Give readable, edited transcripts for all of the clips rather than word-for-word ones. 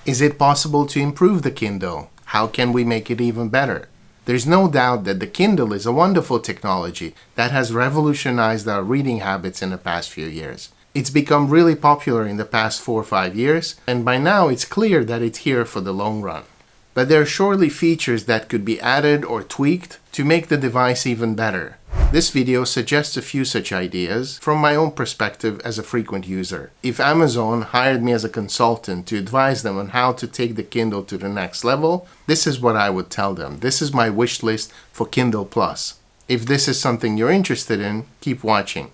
Is it possible to improve the Kindle? How can we make it even better? There's no doubt that the Kindle is a wonderful technology that has revolutionized our reading habits in the past few years. It's become really popular in the past 4 or 5 years, and by now it's clear that it's here for the long run. But there are surely features that could be added or tweaked to make the device even better. This video suggests a few such ideas from my own perspective as a frequent user. If Amazon hired me as a consultant to advise them on how to take the Kindle to the next level, this is what I would tell them. This is my wish list for Kindle Plus. If this is something you're interested in, keep watching.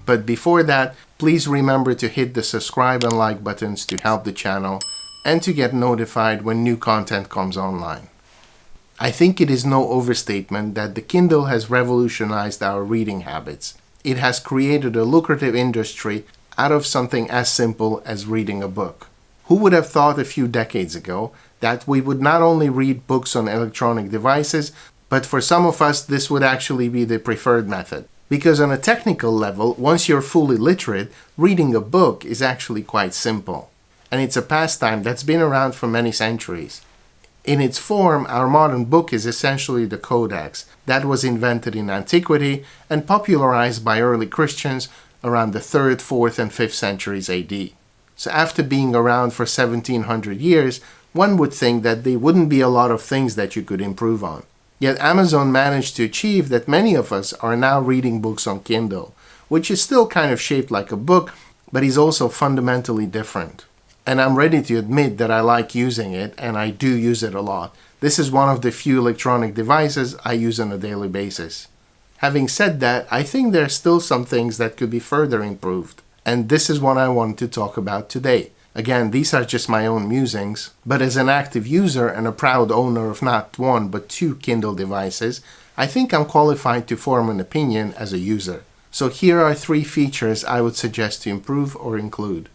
But before that, please remember to hit the subscribe and like buttons to help the channel and to get notified when new content comes online. I think it is no overstatement that the Kindle has revolutionized our reading habits. It has created a lucrative industry out of something as simple as reading a book. Who would have thought a few decades ago that we would not only read books on electronic devices, but for some of us this would actually be the preferred method? Because on a technical level, once you're fully literate, reading a book is actually quite simple. And it's a pastime that's been around for many centuries. In its form, our modern book is essentially the codex that was invented in antiquity and popularized by early Christians around the 3rd, 4th, and 5th centuries AD. So after being around for 1700 years, one would think that there wouldn't be a lot of things that you could improve on. Yet Amazon managed to achieve that many of us are now reading books on Kindle, which is still kind of shaped like a book, but is also fundamentally different. And I'm ready to admit that I like using it, and I do use it a lot. This is one of the few electronic devices I use on a daily basis. Having said that, I think there are still some things that could be further improved. And this is what I want to talk about today. Again, these are just my own musings, but as an active user and a proud owner of not one but 2 Kindle devices, I think I'm qualified to form an opinion as a user. So here are 3 features I would suggest to improve or include.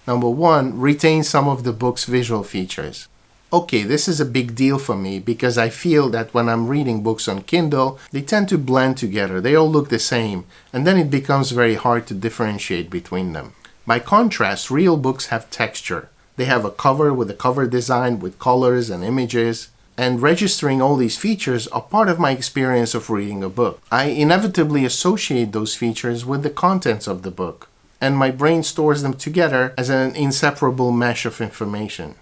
Number 1, retain some of the book's visual features. Okay, this is a big deal for me because I feel that when I'm reading books on Kindle, they tend to blend together. They all look the same, and then it becomes very hard to differentiate between them. By contrast, real books have texture. They have a cover with a cover design with colors and images, and registering all these features are part of my experience of reading a book. I inevitably associate those features with the contents of the book, and my brain stores them together as an inseparable mesh of information.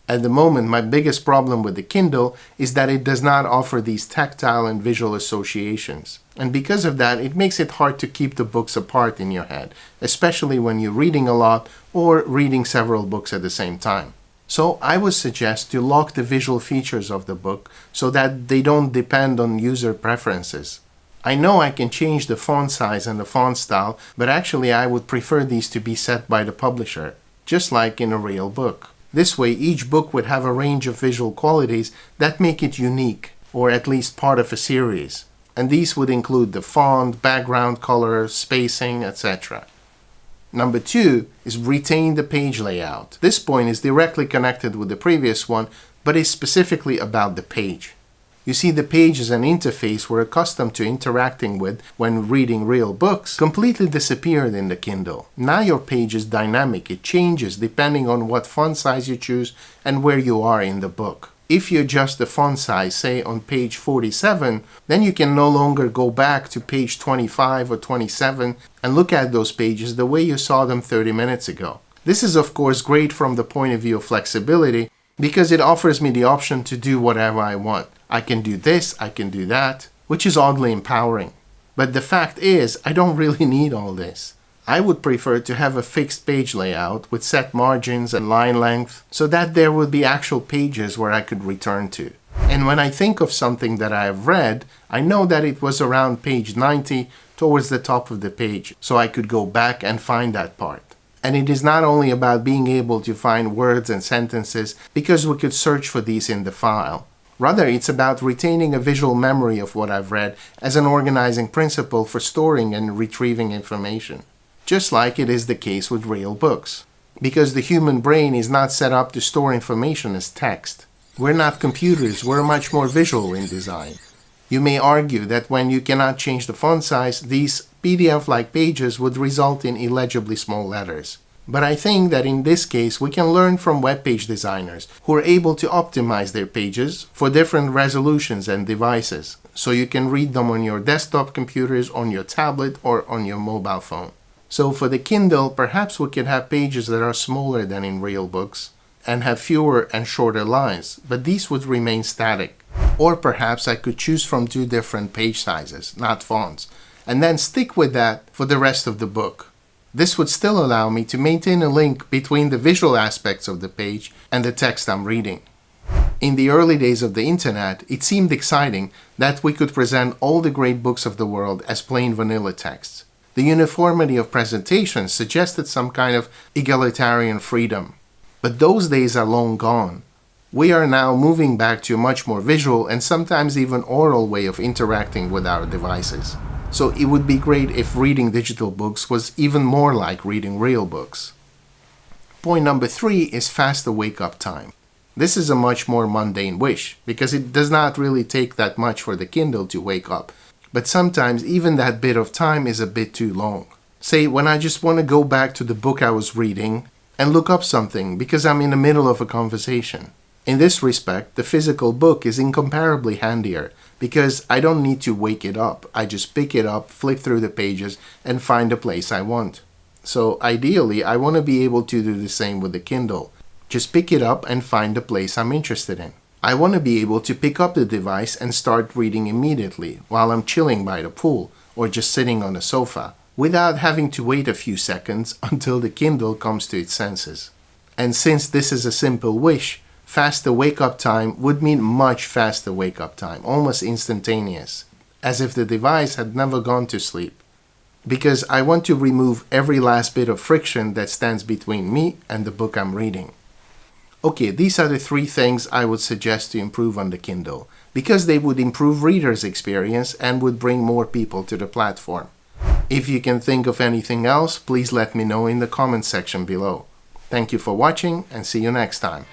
At the moment, my biggest problem with the Kindle is that it does not offer these tactile and visual associations. And because of that, it makes it hard to keep the books apart in your head, especially when you're reading a lot or reading several books at the same time. So I would suggest to lock the visual features of the book so that they don't depend on user preferences. I know I can change the font size and the font style, but actually I would prefer these to be set by the publisher, just like in a real book. This way, each book would have a range of visual qualities that make it unique, or at least part of a series. And these would include the font, background color, spacing, etc. Number 2 is retain the page layout. This point is directly connected with the previous one, but is specifically about the page. You see, the page is an interface we're accustomed to interacting with when reading real books completely disappeared in the Kindle. Now your page is dynamic. It changes depending on what font size you choose and where you are in the book. If you adjust the font size, say on page 47, then you can no longer go back to page 25 or 27 and look at those pages the way you saw them 30 minutes ago. This is of course great from the point of view of flexibility because it offers me the option to do whatever I want. I can do this, I can do that, which is oddly empowering. But the fact is, I don't really need all this. I would prefer to have a fixed page layout with set margins and line length so that there would be actual pages where I could return to. And when I think of something that I have read, I know that it was around page 90 towards the top of the page, so I could go back and find that part. And it is not only about being able to find words and sentences because we could search for these in the file. Rather, it's about retaining a visual memory of what I've read as an organizing principle for storing and retrieving information. Just like it is the case with real books. Because the human brain is not set up to store information as text. We're not computers, we're much more visual in design. You may argue that when you cannot change the font size, these PDF-like pages would result in illegibly small letters. But I think that in this case, we can learn from web page designers who are able to optimize their pages for different resolutions and devices, so you can read them on your desktop computers, on your tablet, or on your mobile phone. So for the Kindle, perhaps we could have pages that are smaller than in real books and have fewer and shorter lines, but these would remain static. Or perhaps I could choose from 2 different page sizes, not fonts, and then stick with that for the rest of the book. This would still allow me to maintain a link between the visual aspects of the page and the text I'm reading. In the early days of the internet, it seemed exciting that we could present all the great books of the world as plain vanilla texts. The uniformity of presentation suggested some kind of egalitarian freedom. But those days are long gone. We are now moving back to a much more visual and sometimes even oral way of interacting with our devices. So it would be great if reading digital books was even more like reading real books. Point number 3 is faster wake-up time. This is a much more mundane wish, because it does not really take that much for the Kindle to wake up. But sometimes even that bit of time is a bit too long. Say, when I just want to go back to the book I was reading and look up something because I'm in the middle of a conversation. In this respect, the physical book is incomparably handier because I don't need to wake it up. I just pick it up, flip through the pages, and find the place I want. So ideally, I want to be able to do the same with the Kindle. Just pick it up and find the place I'm interested in. I want to be able to pick up the device and start reading immediately while I'm chilling by the pool or just sitting on a sofa, without having to wait a few seconds until the Kindle comes to its senses. And since this is a simple wish, faster wake-up time would mean much faster wake-up time, almost instantaneous, as if the device had never gone to sleep. Because I want to remove every last bit of friction that stands between me and the book I'm reading. Okay, these are the 3 things I would suggest to improve on the Kindle, because they would improve readers' experience and would bring more people to the platform. If you can think of anything else, please let me know in the comments section below. Thank you for watching and see you next time.